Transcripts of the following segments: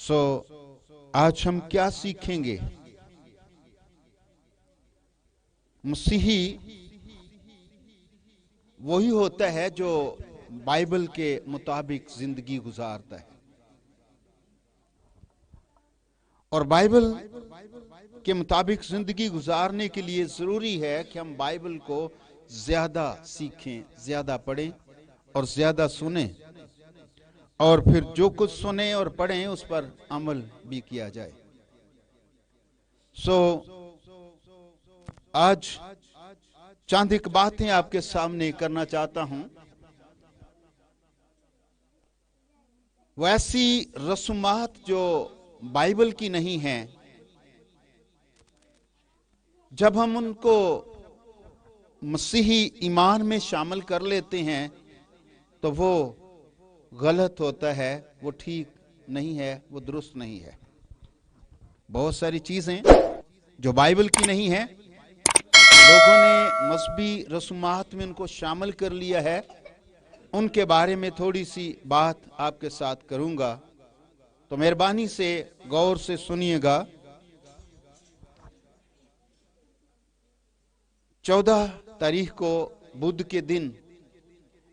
सो आज हम क्या सीखेंगे? मसीही वही होता है जो बाइबल के मुताबिक जिंदगी गुजारता है, और बाइबल के मुताबिक जिंदगी गुजारने के लिए जरूरी है कि हम बाइबल को ज्यादा सीखें, ज्यादा पढ़ें और ज्यादा सुनें, और फिर जो कुछ सुने और पढ़ें उस पर अमल भी किया जाए। आज चंद एक बातें आपके सामने करना चाहता हूं। वैसी रसूमात जो बाइबल की नहीं हैं, जब हम उनको मसीही ईमान में शामिल कर लेते हैं तो वो गलत होता है, वो ठीक नहीं है, वो दुरुस्त नहीं है। बहुत सारी चीजें जो बाइबल की नहीं है, लोगों ने मजहबी रसूमात में उनको शामिल कर लिया है। उनके बारे में थोड़ी सी बात आपके साथ करूंगा, तो मेहरबानी से गौर से सुनिएगा। 14 तारीख को बुध के दिन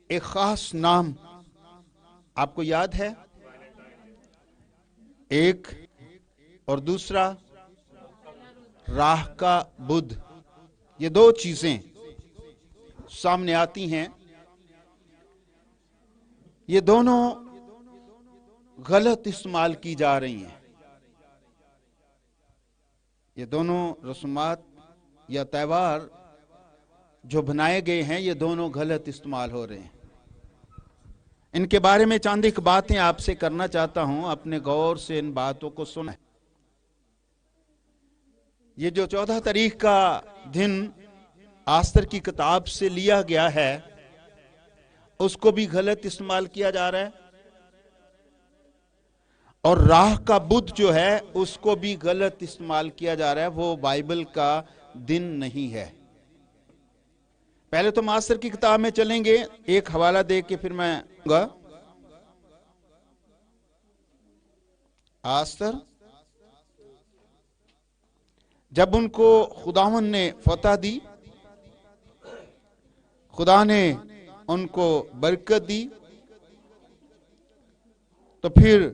एक खास नाम आपको याद है, एक और दूसरा राह का बुध। ये दो चीजें सामने आती हैं, ये दोनों गलत इस्तेमाल की जा रही हैं। ये दोनों रस्मात या त्यौहार जो बनाए गए हैं, ये दोनों गलत इस्तेमाल हो रहे हैं। इनके बारे में चंद एक बातें आपसे करना चाहता हूं, अपने गौर से इन बातों को सुना। ये जो 14 तारीख का दिन आस्तर की किताब से लिया गया है, उसको भी गलत इस्तेमाल किया जा रहा है, और राह का बुध जो है उसको भी गलत इस्तेमाल किया जा रहा है। वो बाइबल का दिन नहीं है। पहले तो मास्टर की किताब में चलेंगे, एक हवाला दे के फिर मैं कहूंगा। आस्तर जब उनको खुदावन ने फतह दी, खुदा ने उनको बरकत दी, तो फिर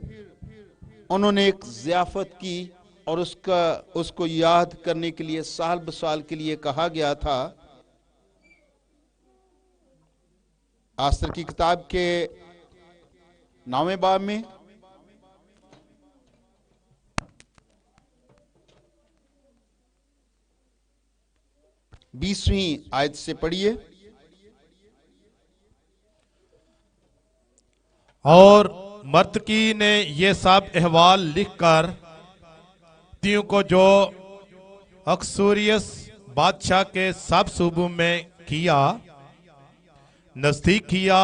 उन्होंने एक ज़ियाफत की, और उसको याद करने के लिए साल ब साल के लिए कहा गया था। आस्तर की किताब के 9वें बाब में 20वीं आयत से पढ़िए। और मर्तकी ने ये सब अहवाल लिखकर तीयों को जो अक्सूरियस बादशाह के सब सूबों में किया, नजदीक किया,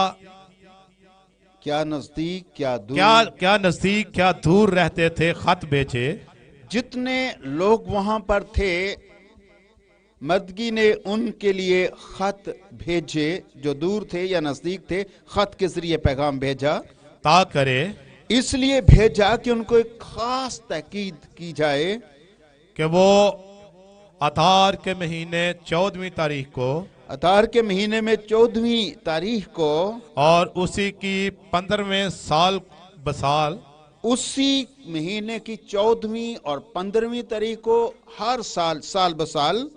क्या नजदीक क्या दूर, क्या नजदीक क्या दूर रहते थे, खत भेजे। जितने लोग वहां पर थे, मर्दगी ने उनके लिए खत भेजे, जो दूर थे या नजदीक थे, खत के जरिए पैगाम भेजा। ता करे, इसलिए भेजा कि उनको एक खास ताकीद की जाए कि वो अतार के महीने 14वीं तारीख को, अतार के महीने में 14वीं तारीख को, और उसी की 15वें साल बसाल, उसी महीने की 14वीं और 15वीं तारीख को हर साल साल बसाल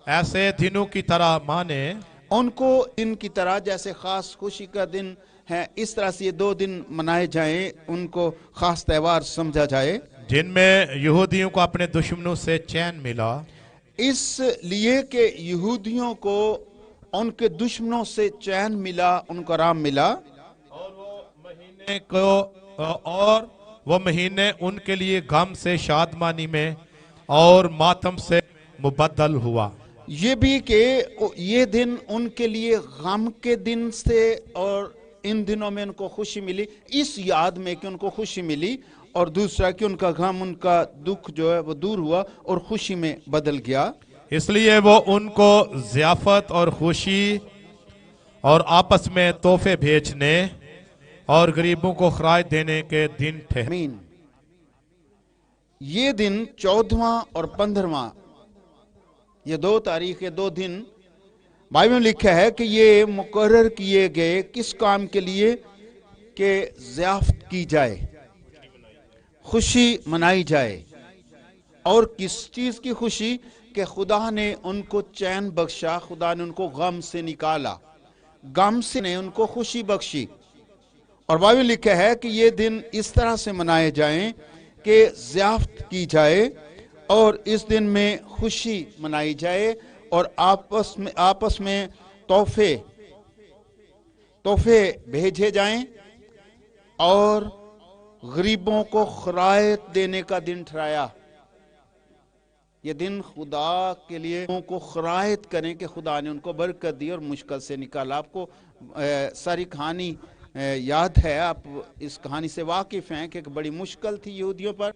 ऐसे दिनों की तरह माने, उनको दिन की तरह, जैसे खास खुशी का दिन है, इस तरह से ये 2 दिन मनाए जाएं, उनको खास त्यौहार समझा जाए, जिनमें यहूदियों को अपने दुश्मनों से चैन मिला। इसलिए कि यहूदियों को उनके दुश्मनों से चैन मिला, उनको आराम मिला, और वो महीने उनके लिए गम से शादमानी में और मातम से मुबद्दल हुआ। ये भी कि ये दिन उनके लिए गम के दिन से, और इन दिनों में उनको खुशी मिली, इस याद में कि उनको खुशी मिली, और दूसरा कि उनका गम, उनका दुख जो है वो दूर हुआ और खुशी में बदल गया। इसलिए वो उनको ज़ियाफत और खुशी और आपस में तोहफे भेजने और गरीबों को खराज देने के दिन थे। आमीन। ये दिन 14वां और 15वां, ये 2 तारीख, ये 2 दिन बाइबल में लिखा है कि ये मुकर्रर किए गए किस काम के लिए, कि ज़ियाफ़त की जाए, खुशी मनाई जाए। और किस चीज की खुशी? कि खुदा ने उनको चैन बख्शा, खुदा ने उनको गम से निकाला, गम से ने उनको खुशी बख्शी। और बाइबल लिखा है कि ये दिन इस तरह से मनाए जाएं कि ज़ियाफ़त की जाए और इस दिन में खुशी मनाई जाए और आपस में तोहफे भेजे जाएं और गरीबों को खरायत देने का दिन ठहराया। ये दिन खुदा के लिए को खरायत करें कि खुदा ने उनको बरकत दी और मुश्किल से निकाला। आपको सारी कहानी याद है, आप इस कहानी से वाकिफ हैं कि एक बड़ी मुश्किल थी यहूदियों पर,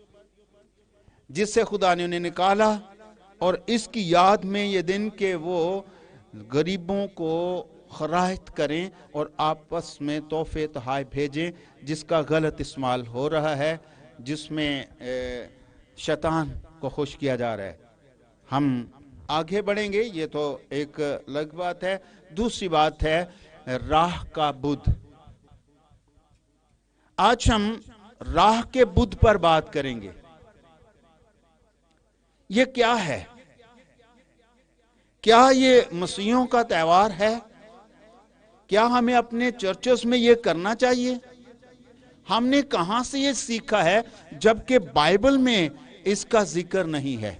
जिससे खुदा ने उन्हें निकाला। और इसकी याद में ये दिन के वो गरीबों को खरायत करें और आपस में तोहफे तोहाय भेजें, जिसका गलत इस्तेमाल हो रहा है, जिसमें शैतान को खुश किया जा रहा है। हम आगे बढ़ेंगे, ये तो एक अलग बात है। दूसरी बात है राह का बुद्ध। आज हम राह के बुद्ध पर बात करेंगे। ये क्या है? क्या ये मसीहों का त्यौहार है? क्या हमें अपने चर्चेस में ये करना चाहिए? हमने कहां से ये सीखा है जबकि बाइबल में इसका जिक्र नहीं है?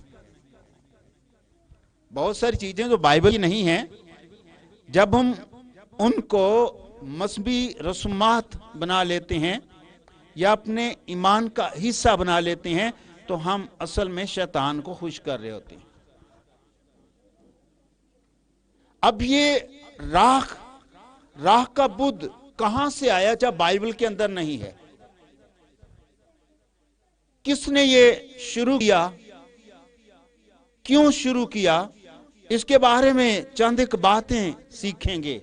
बहुत सारी चीजें जो बाइबल की नहीं है, जब हम उनको मजहबी रस्मात बना लेते हैं या अपने ईमान का हिस्सा बना लेते हैं, तो हम असल में शैतान को खुश कर रहे होते हैं। अब ये राह का बुद्ध कहां से आया जब बाइबल के अंदर नहीं है? किसने ये शुरू किया? क्यों शुरू किया? इसके बारे में चंद एक बातें सीखेंगे।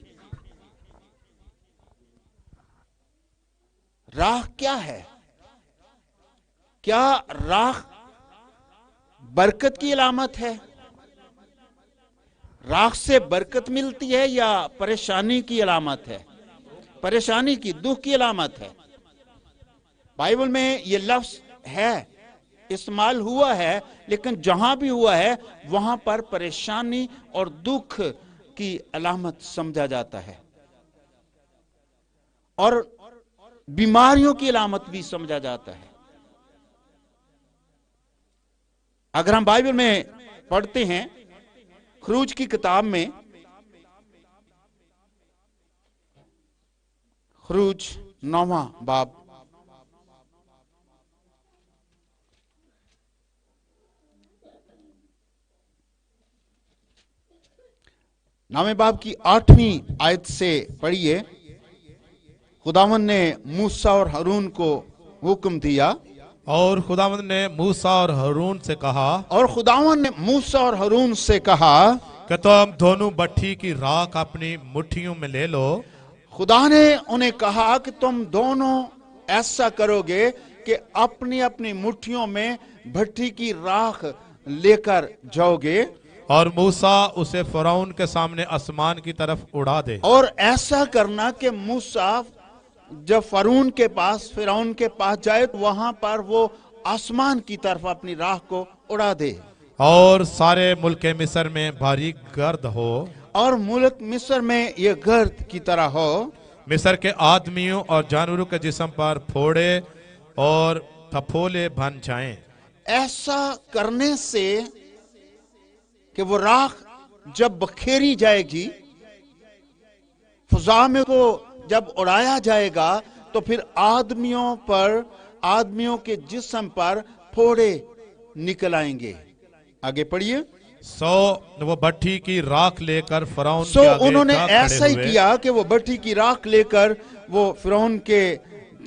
राह क्या है? क्या राह बरकत की अलामत है? राह से बरकत मिलती है या परेशानी की अलामत है? परेशानी की, दुख की अलामत है। बाइबल में ये लफ्ज है, इस्तेमाल हुआ है, लेकिन जहां भी हुआ है वहां पर परेशानी और दुख की अलामत समझा जाता है और बीमारियों की अलामत भी समझा जाता है। अगर हम बाइबल में पढ़ते हैं, खरूज की किताब में, खरूज 9वां बाब, नौवें बाब की 8वीं आयत से पढ़िए। खुदावन ने मूसा और हारून को हुक्म दिया, और खुदावंद ने मूसा और हारून से कहा, और खुदावन ने मूसा और हारून से कहा कि तुम दोनों भट्ठी की राख अपनी मुट्ठियों में ले लो। खुदा ने उन्हें कहा कि तुम दोनों ऐसा करोगे कि अपनी अपनी मुट्ठियों में भट्ठी की राख लेकर जाओगे और मूसा उसे फिरौन के सामने आसमान की तरफ उड़ा दे। और ऐसा करना कि मूसा जब फिरौन के पास जाए तो वहां पर वो आसमान की तरफ अपनी राख को उड़ा दे। और सारे मुल्क मिस्र में भारी गर्द हो, और मुल्क मिस्र में ये गर्द की तरह हो। मिस्र के आदमियों और जानवरों के जिस्म पर फोड़े और थपोले बन जाएं। ऐसा करने से कि वो राख जब बखेरी जाएगी, फजा में को जब उड़ाया जाएगा, तो फिर आदमियों के जिस्म पर फोड़े निकल आएंगे। आगे पढ़िए। वो भट्ठी की राख लेकर फिरौन के आगे उन्होंने जा ऐसा ही खड़े हुए। किया कि वो भट्ठी की राख लेकर वो फिरौन के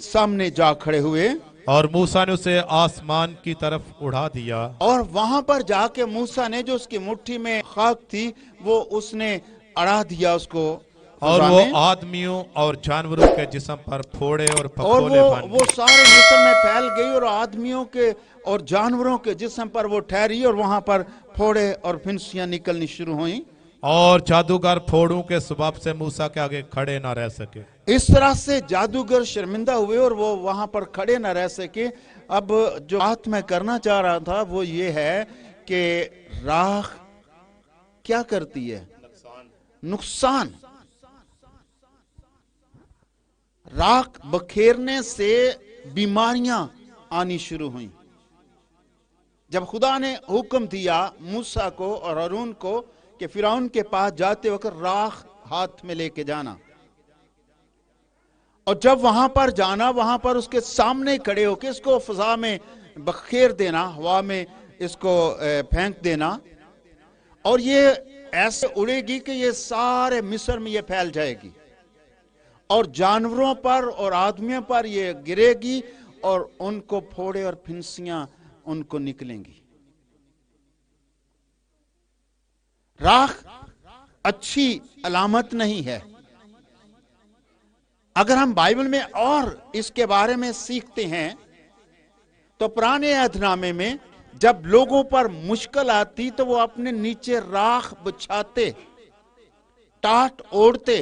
सामने जा खड़े हुए और मूसा ने उसे आसमान की तरफ उड़ा दिया। और वहां पर जाके मूसा ने जो उसकी मुट्ठी में खाक थी वो उसने अड़ा दिया उसको, और खुदा वो ने। आदमियों और जानवरों के जिस्म पर फोड़े और और फफोले बन वो सारे मिस्र में फैल गई और आदमियों के और जानवरों के जिस्म पर वो ठहरी और वहां पर फोड़े और फिंसियां निकलनी शुरू हुई। और जादूगर फोड़ों के सबब से मूसा के आगे खड़े ना रह सके। इस तरह से जादूगर शर्मिंदा हुए और वो वहां पर खड़े न रह सके। अब जो बात मैं करना चाह रहा था वो ये है कि राख क्या करती है? नुकसान। राख बखेरने से बीमारियां आनी शुरू हुई। जब खुदा ने हुक्म दिया मूसा को और हारून को कि फिरौन के पास जाते वक्त राख हाथ में लेके जाना, और जब वहां पर जाना, वहां पर उसके सामने खड़े होकर इसको फिजा में बखेर देना, हवा में इसको फेंक देना, और ये ऐसे उड़ेगी कि ये सारे मिस्र में ये फैल जाएगी और जानवरों पर और आदमियों पर ये गिरेगी और उनको फोड़े और फिंसियां उनको निकलेंगी। राख अच्छी अलामत नहीं है। अगर हम बाइबल में और इसके बारे में सीखते हैं तो पुराने अहदनामे में जब लोगों पर मुश्किल आती तो वो अपने नीचे राख बिछाते, टाट ओढ़ते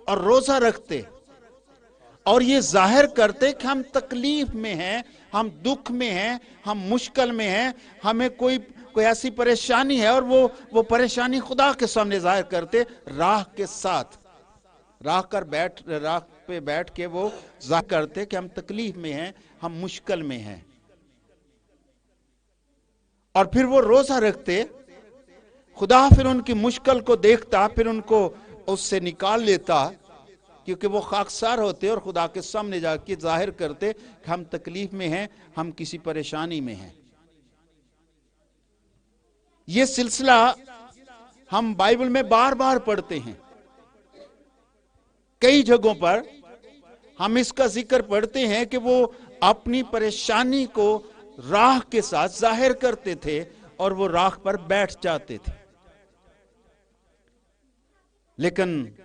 और रोजा रखते और ये जाहिर करते कि हम तकलीफ में हैं, हम दुख में हैं, हम मुश्किल में हैं, हमें कोई ऐसी परेशानी है, और वो परेशानी खुदा के सामने जाहिर करते राख के साथ। राख पे बैठ के वो जाहिर करते कि हम तकलीफ में हैं, हम मुश्किल में हैं, और फिर वो रोजा रखते। खुदा फिर उनकी मुश्किल को देखता, फिर उनको उससे निकाल लेता, क्योंकि वो खाकसार होते और खुदा के सामने जाके जाहिर करते कि हम तकलीफ में हैं, हम किसी परेशानी में हैं। ये सिलसिला हम बाइबल में बार बार पढ़ते हैं। कई जगहों पर हम इसका जिक्र पढ़ते हैं कि वो अपनी परेशानी को राख के साथ जाहिर करते थे और वो राख पर बैठ जाते थे। लेकिन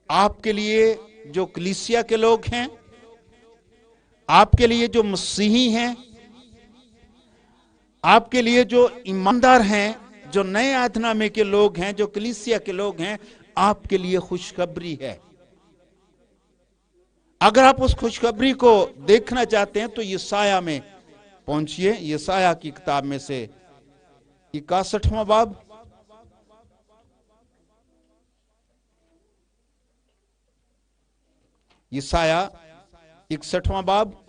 आपके लिए जो कलीसिया के लोग हैं, आपके लिए जो मसीही हैं, आपके लिए जो ईमानदार हैं, जो नए अहदनामे के लोग हैं, जो कलीसिया के लोग हैं, आपके लिए खुशखबरी है। अगर आप उस खुशखबरी को देखना चाहते हैं तो यशायाह में पहुंचिए। यशायाह की किताब में से 61वां बाब, यशायाह 61वां बाब,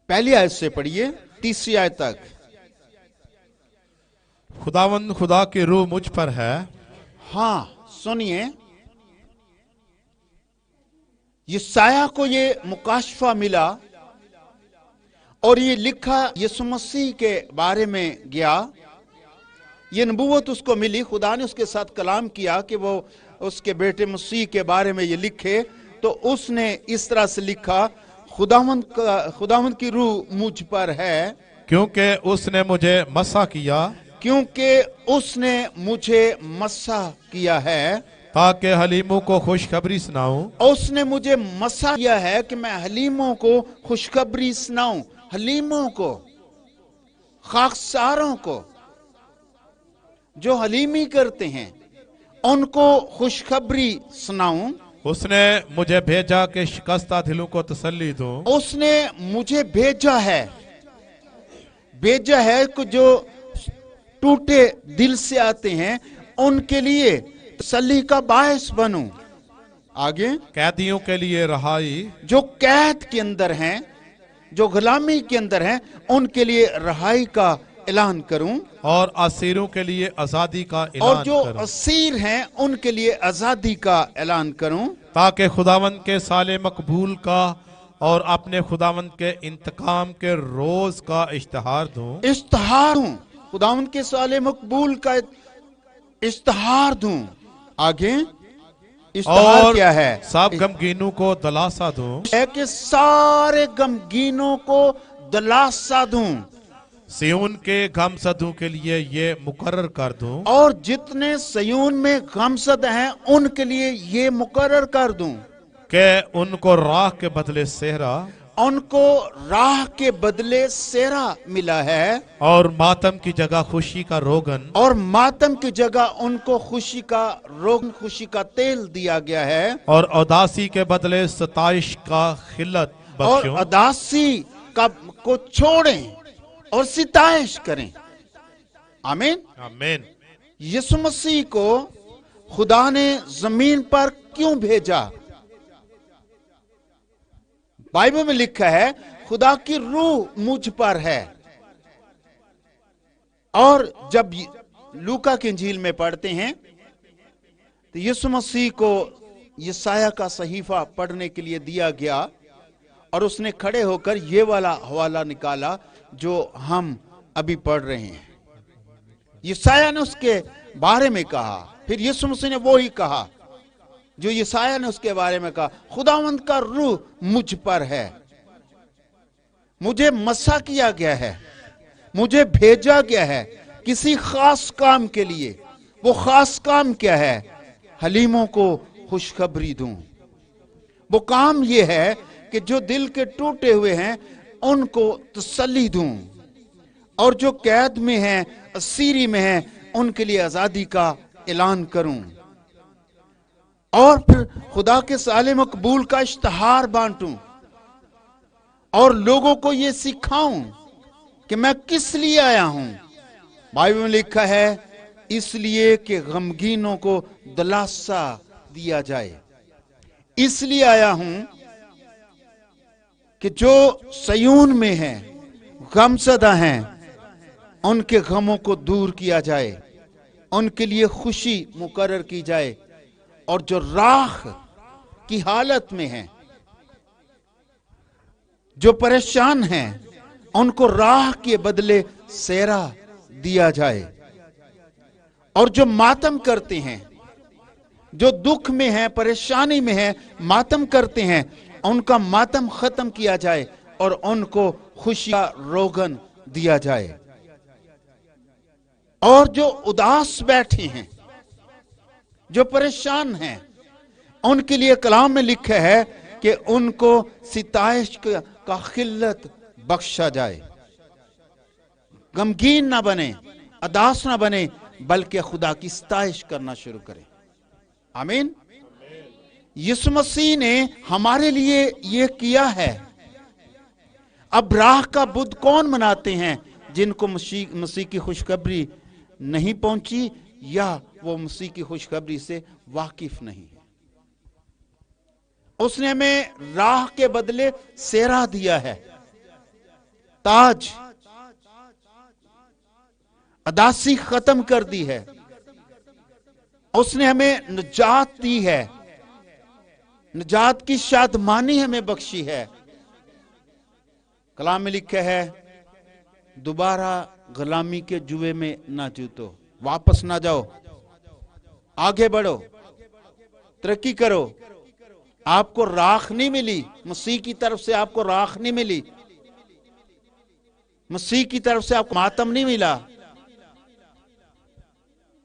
पहली आयत से पढ़िए 30वीं आयत तक। खुदावंद खुदा की रूह मुझ पर है। हाँ, सुनिए, यशायाह को ये मुकाशफा मिला और ये लिखा यीशु मसीह के बारे में गया। ये नबूवत उसको मिली, खुदा ने उसके साथ कलाम किया कि वो उसके बेटे मसीह के बारे में ये लिखे। तो उसने इस तरह से लिखा, खुदावंद की रूह मुझ पर है, क्योंकि उसने मुझे मसा किया, क्योंकि उसने मुझे मसा किया है, ताकि हलीमों को खुशखबरी सुनाऊं। उसने मुझे मसा किया है कि मैं हलीमों को खुशखबरी सुनाऊं, हलीमों को, खाकसारों को, जो हलीमी करते हैं, उनको खुशखबरी सुनाऊं। उसने मुझे भेजा कि शिकस्ता दिलों को तसल्ली दूं। उसने मुझे भेजा है कि जो टूटे दिल से आते हैं उनके लिए तसल्ली का बायस बनूं। आगे, कैदियों के लिए रहाई, जो कैद के अंदर हैं, जो गुलामी के अंदर हैं, उनके लिए रहाई का ऐलान करूं, और असीरों के लिए आजादी का और ऐलान जो करूं, असीर हैं उनके लिए आजादी का ऐलान करूं, ताकि खुदावंद के साले मकबूल का और अपने खुदावंद के इंतकाम के रोज का इश्तिहार दूं। इश्तिहार दूं, खुदावंद के साले मकबूल का इश्तिहार दूं। आगे, इश्तिहार और क्या है? सब गमगीनों को दिलासा दूं। है कि सारे गमगीनों को दिलासा दूं, सिय्योन के गमसदों के लिए ये मुकर्रर कर दूं और जितने सयून में गमसद हैं उनके लिए ये मुकर्रर कर दूं कि उनको राह के बदले सेहरा उनको राह के बदले सेरा मिला है, और मातम की जगह खुशी का रोगन और मातम की जगह उनको खुशी का रोगन, खुशी का तेल दिया गया है, और उदासी के बदले सताइश का खिल्लत और बख्शूं। उदासी का को छोड़ें और सिताइश करें। आमीन। आमीन। यीशु मसीह को खुदा ने जमीन पर क्यों भेजा? बाइबल में लिखा है खुदा की रूह मुझ पर है। और जब लूका की इंजील में पढ़ते हैं तो यीशु मसीह को यशाया का सहीफा पढ़ने के लिए दिया गया और उसने खड़े होकर ये वाला हवाला निकाला जो हम अभी पढ़ रहे हैं। यशाया ने उसके बारे में कहा, फिर यीशु मसीह ने वो ही कहा जो यशाया ने उसके बारे में कहा, खुदावंद का रूह मुझ पर है, मुझे मसा किया गया है, मुझे भेजा गया है किसी खास काम के लिए। वो खास काम क्या है? हलीमों को खुशखबरी दूं। वो काम ये है कि जो दिल के टूटे हुए हैं उनको तसल्ली दूं, और जो कैद में हैं, असीरी में हैं, उनके लिए आजादी का ऐलान करूं, और फिर खुदा के साले मकबूल का इश्तहार बांटूं और लोगों को ये सिखाऊं कि मैं किस लिए आया हूं। बाइबल में लिखा है इसलिए कि गमगीनों को दिलासा दिया जाए। इसलिए आया हूं कि जो सयून में हैं, गमसदा हैं, उनके गमों को दूर किया जाए, उनके लिए खुशी मुकर्रर की जाए, और जो राह की हालत में हैं, जो परेशान हैं, उनको राह के बदले सेरा दिया जाए, और जो मातम करते हैं, जो दुख में हैं, परेशानी में हैं, मातम करते हैं, उनका मातम खत्म किया जाए और उनको खुशी का रोगन दिया जाए। और जो उदास बैठे हैं, जो परेशान हैं, उनके लिए कलाम में लिखा है कि उनको सिताइश का खिल्लत बख्शा जाए। गमगीन ना बने, उदास ना बने, बल्कि खुदा की सिताइश करना शुरू करें। आमीन। यीशु मसीह ने हमारे लिए ये किया है। अब राह का बुद्ध कौन मनाते हैं? जिनको मसीह की खुशखबरी नहीं पहुंची या वो मसीह की खुशखबरी से वाकिफ नहीं है। उसने हमें राह के बदले सेरा दिया है, ताज, अदासी खत्म कर दी है। उसने हमें निजात दी है, निजात की शादमानी हमें बख्शी है। कलाम में लिखा है दोबारा गुलामी के जुए में ना जूतो, वापस ना जाओ, आगे बढ़ो, तरक्की करो। आपको राख नहीं मिली, मसीह की तरफ से आपको राख नहीं मिली, मसीह की तरफ से आपको मातम नहीं मिला।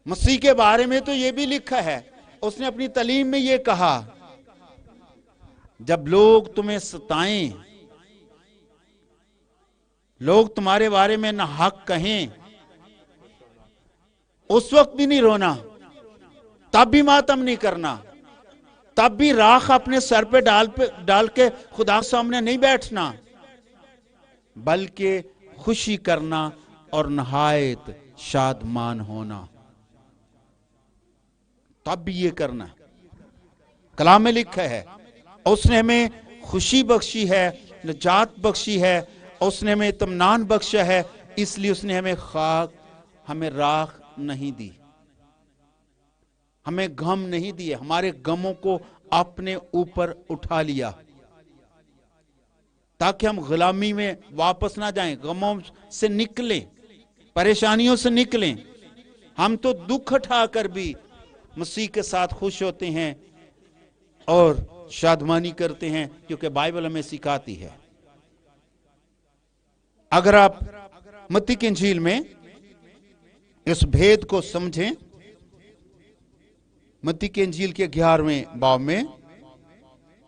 मसीह के बारे में तो यह भी लिखा है, उसने अपनी तालीम में यह कहा, जब लोग तुम्हें सताएं, लोग तुम्हारे बारे में ना हक कहें, उस वक्त भी नहीं रोना, तब भी मातम नहीं करना, तब भी राख अपने सर पे डाल के खुदा सामने नहीं बैठना, बल्कि खुशी करना और नहायत शादमान होना, तब भी ये करना। कलाम में लिखा है उसने हमें खुशी बख्शी है, निजात बख्शी है, उसने हमें इत्मीनान बख्शा है, इसलिए उसने हमें राख नहीं दी, हमें गम नहीं दिए, हमारे गमों को अपने ऊपर उठा लिया ताकि हम गुलामी में वापस ना जाएं, गमों से निकलें, परेशानियों से निकलें। हम तो दुख उठाकर भी मसीह के साथ खुश होते हैं और शादमानी करते हैं, क्योंकि बाइबल हमें सिखाती है। अगर आप मत्ती की इंजील में इस भेद को समझें, मत्ती की इंजील के 11वें बाब में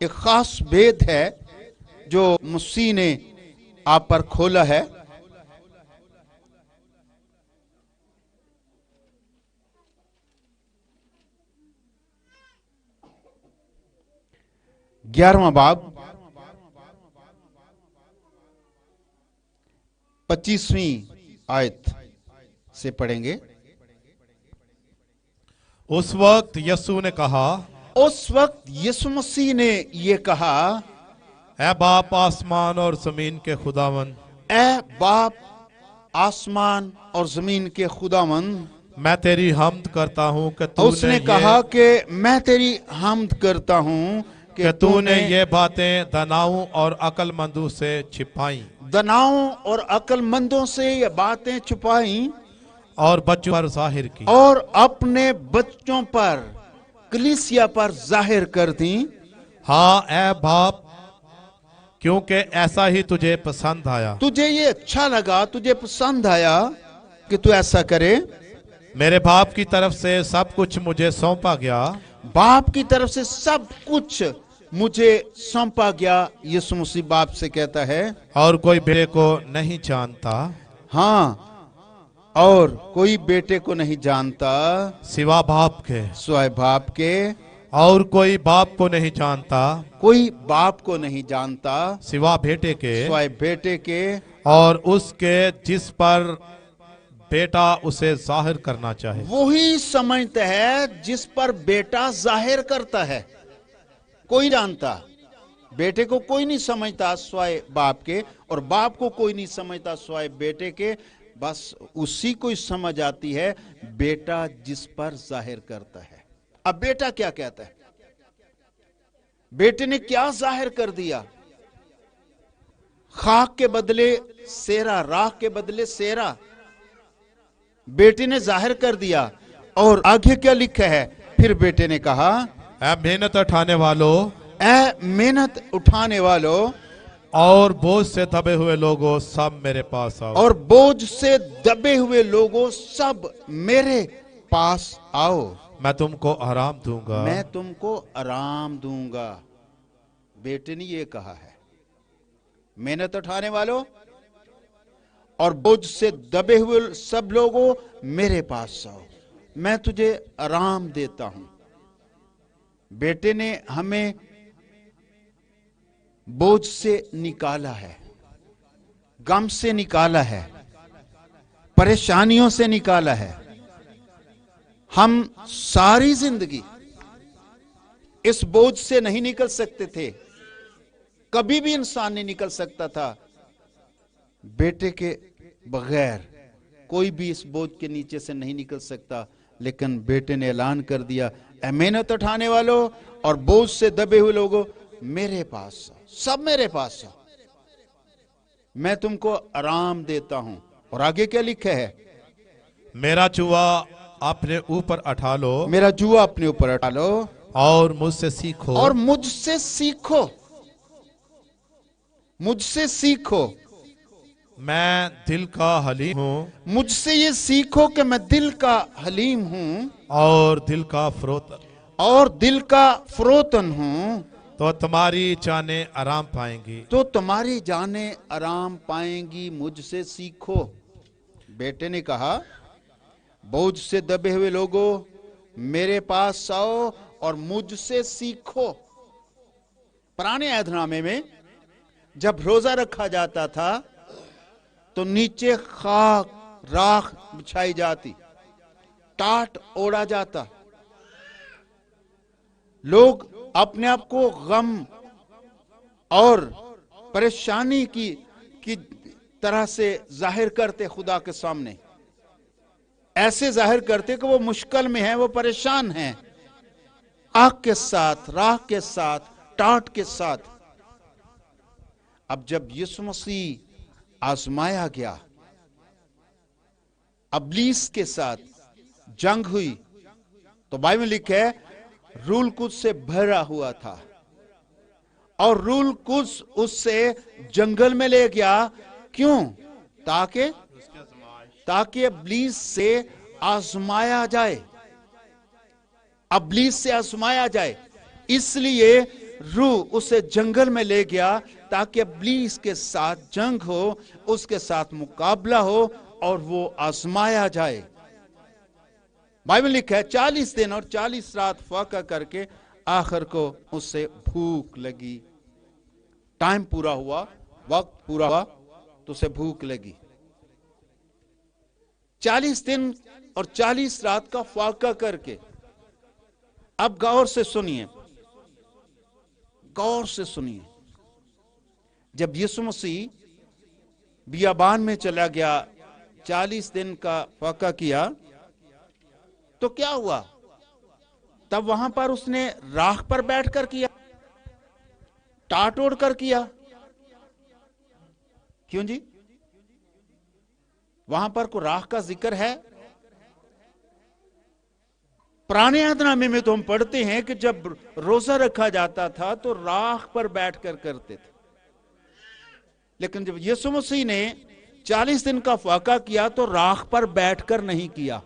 एक खास भेद है जो मसीह ने आप पर खोला है। ग्यारहवां बाब 25वीं आयत से पढ़ेंगे। उस वक्त यीशु ने कहा, उस वक्त यीशु मसीह ने यह कहा, ऐ बाप आसमान और जमीन के खुदावन, ऐ बाप आसमान और जमीन के खुदावंद, मैं तेरी हमद करता हूँ कि तूने उसने कहा कि मैं तेरी हमद करता हूँ कि तूने ये बातें दनाओं और अक्लमंदों से छिपाई दनाओं और अक्लमंदों से ये बातें छुपाई और बच्चों पर जाहिर की। और अपने बच्चों पर, कलीसिया पर जाहिर कर दी। हाँ ऐ बाप, क्योंकि ऐसा ही तुझे पसंद आया। तुझे ये अच्छा लगा, तुझे पसंद आया कि तू ऐसा करे। मेरे बाप की तरफ से सब कुछ मुझे सौंपा गया। बाप की तरफ से सब कुछ मुझे सौंपा गया, यीशु मसीह बाप से कहता है। और कोई बेटे को नहीं जानता, हाँ, और कोई बेटे को नहीं जानता सिवा बाप के, सिवाय बाप के। और कोई बाप को नहीं जानता, कोई बाप को नहीं जानता सिवा बेटे के, सिवाय बेटे के, और उसके जिस पर बेटा उसे जाहिर करना चाहे। वही समझता है जिस पर बेटा जाहिर करता है। कोई जानता, बेटे को कोई नहीं समझता सिवाय बाप के, और बाप को कोई नहीं समझता सिवाय बेटे के। बस उसी को ही समझ आती है बेटा जिस पर जाहिर करता है। अब बेटा क्या कहता है? बेटे ने क्या जाहिर कर दिया? खाक के बदले सेरा, राख के बदले सेरा बेटे ने जाहिर कर दिया। और आगे क्या लिखा है? फिर बेटे ने कहा, ऐ मेहनत उठाने वालों, ऐ मेहनत उठाने वालों और बोझ से दबे हुए लोगों, सब मेरे पास आओ। और बोझ से दबे हुए लोगों, सब मेरे पास आओ, मैं तुमको आराम दूंगा। मैं तुमको आराम दूंगा। बेटे ने ये कहा है, मेहनत उठाने वालों और बोझ से दबे हुए सब लोगों, मेरे पास आओ, मैं तुझे आराम देता हूं। बेटे ने हमें बोझ से निकाला है, गम से निकाला है, परेशानियों से निकाला है। हम सारी जिंदगी इस बोझ से नहीं निकल सकते थे, कभी भी इंसान नहीं निकल सकता था। बेटे के बगैर कोई भी इस बोझ के नीचे से नहीं निकल सकता। लेकिन बेटे ने ऐलान कर दिया, ऐ मेहनत उठाने वालों और बोझ से दबे हुए लोगों, मेरे पास, सब मेरे पास, मैं तुमको आराम देता हूं। और आगे क्या लिखा है? मेरा जुआ अपने ऊपर उठा लो, मेरा जुआ अपने ऊपर उठा लो और मुझसे सीखो, और मुझसे सीखो, मुझसे सीखो। मैं दिल का हलीम हूँ, मुझसे ये सीखो कि मैं दिल का हलीम हूं और दिल का फरोतन, और दिल का फरोतन हूं, तो तुम्हारी जाने आराम पाएंगी। तो तुम्हारी जाने आराम पाएंगी। मुझसे सीखो। बेटे ने कहा, बोझ से दबे हुए लोगों, मेरे पास आओ और मुझसे सीखो। पुराने अहदनामे में जब रोजा रखा जाता था तो नीचे खाक, राख बिछाई जाती, टाट ओढ़ा जाता। लोग अपने आप को गम और परेशानी की तरह से जाहिर करते खुदा के सामने। ऐसे जाहिर करते कि वो मुश्किल में है, वो परेशान हैं, आग के साथ, राख के साथ, टाट के साथ। अब जब यीशु मसीह आजमाया गया, इब्लीस के साथ जंग हुई, तो बाइबल में लिखा है रूल कुछ से भरा हुआ था और रूल कुछ उससे जंगल में ले गया। क्यों? ताकि इब्लीस से आजमाया जाए, इब्लीस से आजमाया जाए। इसलिए रूह उसे जंगल में ले गया ताकि इब्लीस के साथ जंग हो, उसके साथ मुकाबला हो और वो आजमाया जाए। बाइबल लिखा है 40 दिन और 40 रात फाका करके आखिर को उससे भूख लगी। टाइम पूरा हुआ, वक्त पूरा हुआ तो उसे भूख लगी। 40 दिन और 40 रात का फाका करके, अब गौर से सुनिए, गौर से सुनिए। जब यीशु मसीह बियाबान में चला गया, 40 दिन का फाका किया, तो क्या हुआ? तब वहां पर उसने राख पर बैठकर किया, टाट ओढ़ कर किया। क्यों जी? वहां पर को राख का जिक्र है? पुराने अहदनामे में तो हम पढ़ते हैं कि जब रोजा रखा जाता था तो राख पर बैठकर करते थे, लेकिन जब यीशु मसीह ने 40 दिन का फाका किया तो राख पर बैठकर नहीं किया,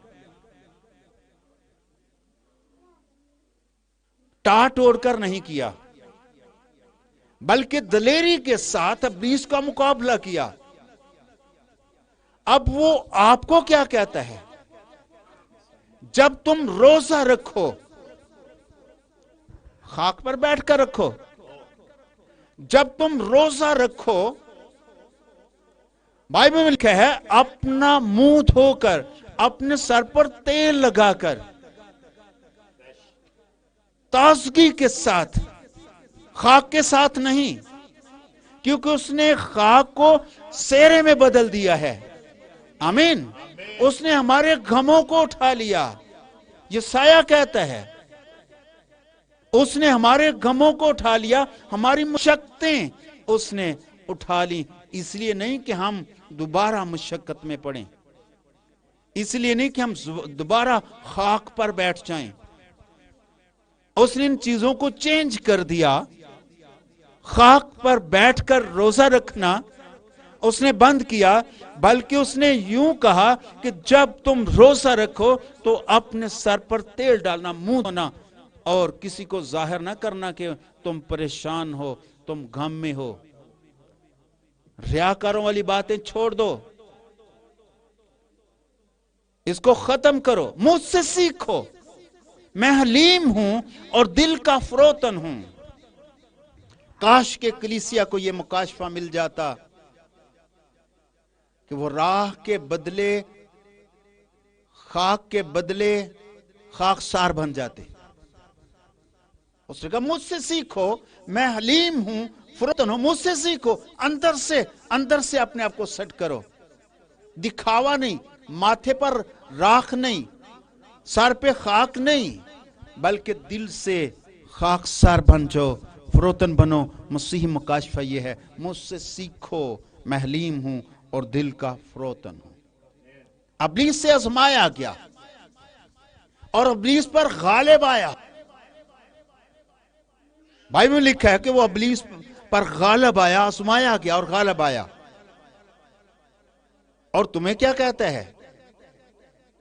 टाट ओढ़कर नहीं किया, बल्कि दलेरी के साथ इब्लीस का मुकाबला किया। अब वो आपको क्या कहता है? जब तुम रोजा रखो, खाक पर बैठकर रखो, जब तुम रोजा रखो, बाइबल में लिखा है अपना मुंह धोकर, अपने सर पर तेल लगाकर, ताजगी के साथ, खाक के साथ नहीं, क्योंकि उसने खाक को सेरे में बदल दिया है। आमीन। उसने हमारे गमों को उठा लिया। यशायाह कहता है उसने हमारे गमों को उठा लिया, हमारी मुशक्कतें उसने उठा ली। इसलिए नहीं कि हम दोबारा मुशक्कत में पड़ें, इसलिए नहीं कि हम दोबारा खाक पर बैठ जाएं। उसने इन चीजों को चेंज कर दिया। खाक पर बैठकर रोजा रखना उसने बंद किया, बल्कि उसने यूं कहा कि जब तुम रोजा रखो तो अपने सर पर तेल डालना, मुंह धोना, और किसी को जाहिर ना करना कि तुम परेशान हो, तुम गम में हो। रियाकारों वाली बातें छोड़ दो, इसको खत्म करो। मुझसे सीखो, मैं हलीम हूं और दिल का फरोतन हूं। काश के कलीसिया को यह मुकाशफा मिल जाता कि वो राह के बदले, खाक के बदले खाकसार बन जाते। उसने कहा मुझसे सीखो, मैं हलीम हूं, फरोतन हूं, मुझसे सीखो। अंदर से अपने आप को सेट करो। दिखावा नहीं, माथे पर राख नहीं, सर पे खाक नहीं, बल्कि दिल से खाकसार बन जाओ, फरोतन बनो। मसीह मुकाशफा ये है, मुझसे सीखो, मैं हलीम हूं और दिल का फरोतन हूं। इब्लीस से आजमाया गया और इब्लीस पर गालिब आया। बाइबल में लिखा है कि वो इब्लीस पर गालिब आया, आजमाया गया और गालिब आया। और तुम्हें क्या कहता है?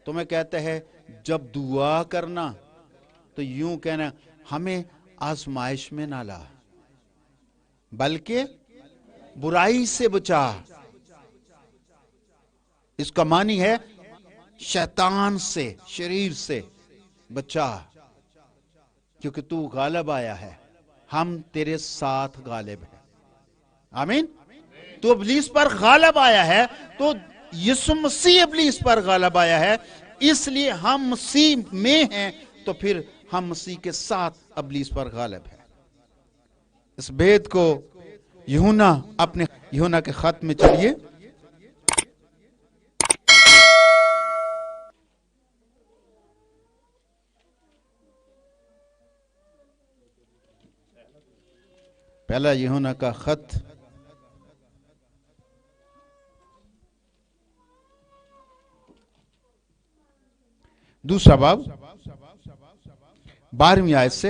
तुम्हें कहता है जब दुआ करना तो यूं कहना, हमें आजमाइश में ना ला, बल्कि बुराई से बचा। इसका मानी है शैतान से, शरीर से बचा, क्योंकि तू गालिब आया है, हम तेरे साथ गालिब हैं। आमीन। तो इब्लीस पर गालिब आया है, तो यीशु मसीह इब्लीस पर गालिब आया है, इसलिए हम मसीह में हैं, तो फिर हम मसीह के साथ इब्लीस पर गालिब है। इस भेद को यूहन्ना के खत में चलिए, पहला यूहन्ना का खत 2 बाब 12वीं आयत से,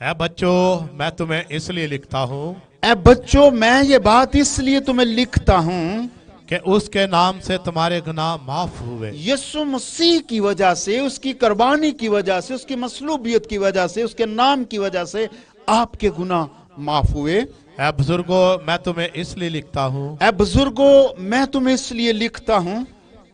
ऐ बच्चों, मैं तुम्हें इसलिए लिखता हूं ऐ बच्चों, मैं ये बात इसलिए तुम्हें लिखता हूं कि उसके नाम से तुम्हारे गुनाह माफ हुए। यीशु मसीह की वजह से, उसकी कुर्बानी की वजह से, उसकी मसलूबियत की वजह से, उसके नाम की वजह से आपके गुनाह माफ हुए। ऐ बुजुर्गों, मैं तुम्हें इसलिए लिखता हूँ, ऐ बुजुर्गों, मैं तुम्हें इसलिए लिखता हूं,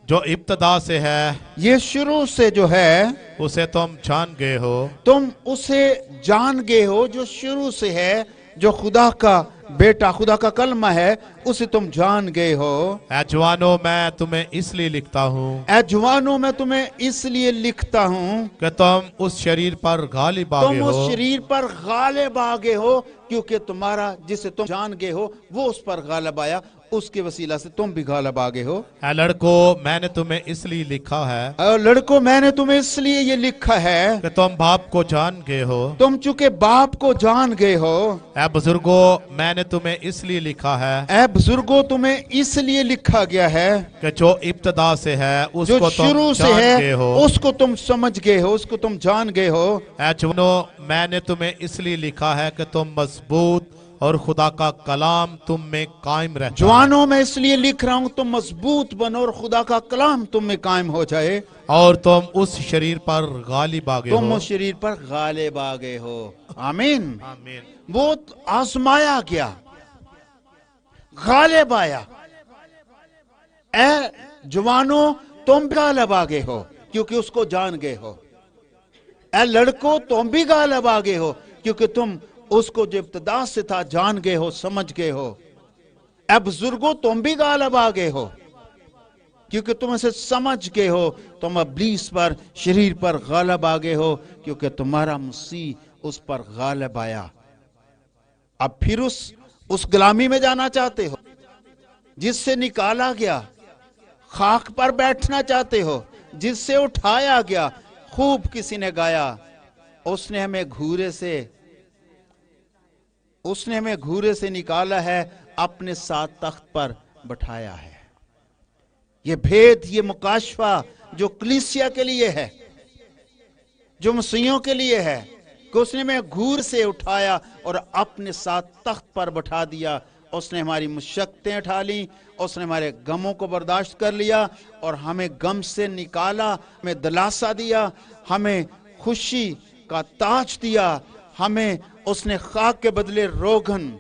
जो इब्तदा से है ये शुरू से जो है उसे तुम जान गए हो। तुम उसे जान गए हो, जो शुरू से है, जो खुदा का बेटा, खुदा का कलमा है, उसे तुम जान गए हो। ऐ जवानों, मैं तुम्हें इसलिए लिखता हूँ ऐ जवानों, मैं तुम्हें इसलिए लिखता हूं, कि तुम उस शरीर पर गालिब आ गए तुम उस हो शरीर पर गालिब आ गए हो, क्योंकि तुम्हारा जिसे तुम जान गए हो वो उस पर गालिब आया, उसके वसीला से तुम भी गालिब आ गए हो। ऐ लड़कों, मैंने तुम्हें इसलिए लिखा है और लड़कों, मैंने तुम्हें इसलिए ये लिखा है कि तुम बाप को जान गए हो। तुम चूंकि बाप को जान गए हो। ऐ बुजुर्गों, मैंने तुम्हें इसलिए लिखा है ऐ बुजुर्गों, तुम्हें इसलिए लिखा गया है कि जो इब्तदा से है जो उसको शुरू तुम से जान है गए हो। उसको तुम समझ गए हो, उसको तुम जान गए हो। ऐ जवानों, मैंने तुम्हें इसलिए लिखा है कि तुम मजबूत और खुदा का कलाम तुम में कायम रहता है। जवानों, मैं इसलिए लिख रहा हूं तुम मजबूत बनो और खुदा का कलाम तुम में कायम हो जाए, और तुम उस शरीर पर गालिब आ गए तुम हो। उस शरीर पर गालिब आ गए हो। आमीन। आमीन। वो आजमाया गया, गालिब आया। ऐ जवानों, तुम भी गालिब आ गए हो क्योंकि उसको जान गए हो। ऐ लड़कों, तुम भी गालिब आ गए हो क्योंकि तुम उसको जो इब्तदा से था जान गए हो, समझ गए हो। ऐ बुजुर्गों, तुम भी गालिब आ गए हो क्योंकि तुम इसे समझ गए हो। तुम इब्लीस पर, शरीर पर गालिब आ गए हो क्योंकि तुम्हारा मसीह उस पर गालिब आया। अब फिर उस गुलामी में जाना चाहते हो जिससे निकाला गया, खाक पर बैठना चाहते हो जिससे उठाया गया। खूब किसी ने गाया, उसने हमें घूरे से निकाला है, अपने साथ तख्त पर बैठाया है। ये भेद, ये मुकाशफा जो कलीसिया के लिए है, जो मसीहियों के लिए है, कि उसने हमें घूर से उठाया और अपने साथ तख्त पर बैठा दिया। उसने हमारी मुश्किलें उठा ली, उसने हमारे गमों को बर्दाश्त कर लिया और हमें गम से निकाला, हमें दिलासा दिया, हमें खुशी का ताज दिया। हमें उसने खाक के बदले रोगन,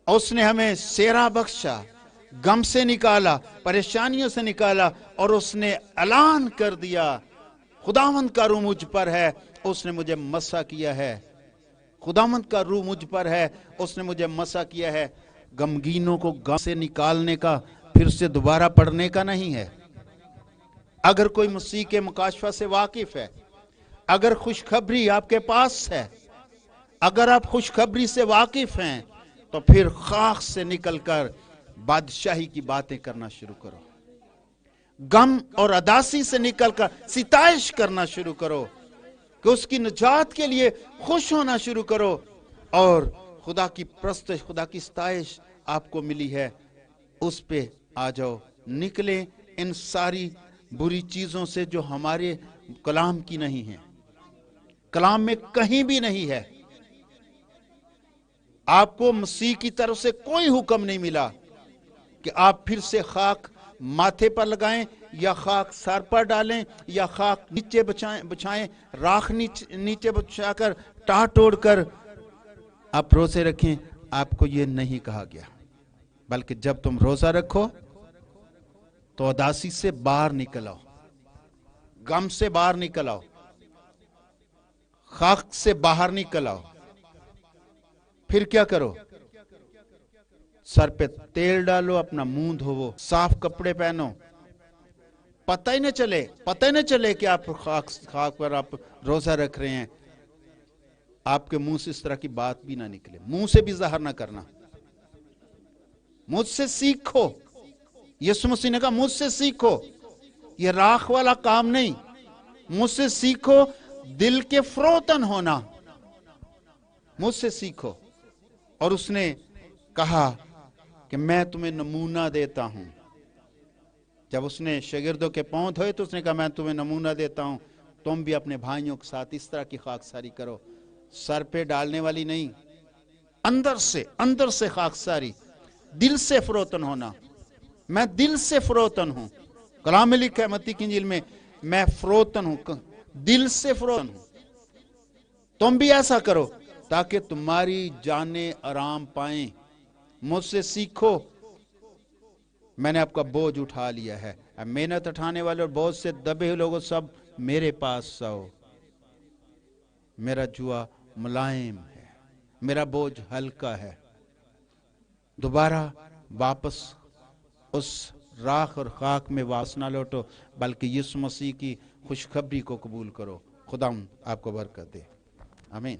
उसने हमें सेरा बख्शा, गम से निकाला, परेशानियों से निकाला और उसने ऐलान कर दिया, खुदावंद का रूह मुझ पर है, उसने मुझे मसा किया है। खुदावंद का रूह मुझ पर है, उसने मुझे मसा किया है। गमगीनों को गम से निकालने का फिर से दोबारा पढ़ने का नहीं है। अगर कोई मसीह के मुकाशफा से वाकिफ है, अगर खुशखबरी आपके पास है, अगर आप खुशखबरी से वाकिफ हैं, तो फिर खाक से निकलकर बादशाही की बातें करना शुरू करो। गम और अदासी से निकलकर सिताइश करना शुरू करो, कि उसकी निजात के लिए खुश होना शुरू करो। और खुदा की प्रस्तुत, खुदा की सताइश आपको मिली है, उस पे आ जाओ। निकले इन सारी बुरी चीजों से जो हमारे कलाम की नहीं है, कलाम में कहीं भी नहीं है। आपको मसीह की तरफ से कोई हुक्म नहीं मिला कि आप फिर से खाक माथे पर लगाएं या खाक सर पर डालें या खाक नीचे बिछाएं, राख नीचे बिछाकर टाट ओढ़कर आप रोजे रखें। आपको यह नहीं कहा गया, बल्कि जब तुम रोजा रखो तो उदासी से बाहर निकल आओ, गम से बाहर निकल आओ, खाक से बाहर निकल आओ। फिर क्या करो? सर पे तेल डालो, अपना मुंह धोवो, साफ कपड़े पहनो, पता ही न चले कि आप खाक पर आप रोजा रख रहे हैं। आपके मुंह से इस तरह की बात भी ना निकले, मुंह से भी ज़ाहिर ना करना। मुझसे सीखो, यीशु मसीह ने कहा मुझसे सीखो, ये राख वाला काम नहीं। मुझसे सीखो दिल के फ्रोतन होना, मुझसे सीखो। और उसने कहा कि मैं तुम्हें नमूना देता हूं। जब उसने शागिर्दों के पांव धोए तो उसने कहा मैं तुम्हें नमूना देता हूं, तुम भी अपने भाइयों के साथ इस तरह की खाकसारी करो। सर पे डालने वाली नहीं, अंदर से खाकसारी, दिल से फरोतन होना। मैं दिल से फरोतन हूं। कलाम में लिखा है मत्ती की इंजील में, मैं फरोतन हूं, दिल से फरोतन हूं। तुम भी ऐसा करो ताकि तुम्हारी जानें आराम पाएं। मुझसे सीखो, मैंने आपका बोझ उठा लिया है। मेहनत उठाने वाले और बोझ से दबे हुए लोगों, सब मेरे पास आओ। मेरा जुआ मुलायम है, मेरा बोझ हल्का है। दोबारा वापस उस राख और खाक में वापस ना लौटो, बल्कि यीशु मसीह की खुशखबरी को कबूल करो। खुदा आपको बरकत दे। आमीन।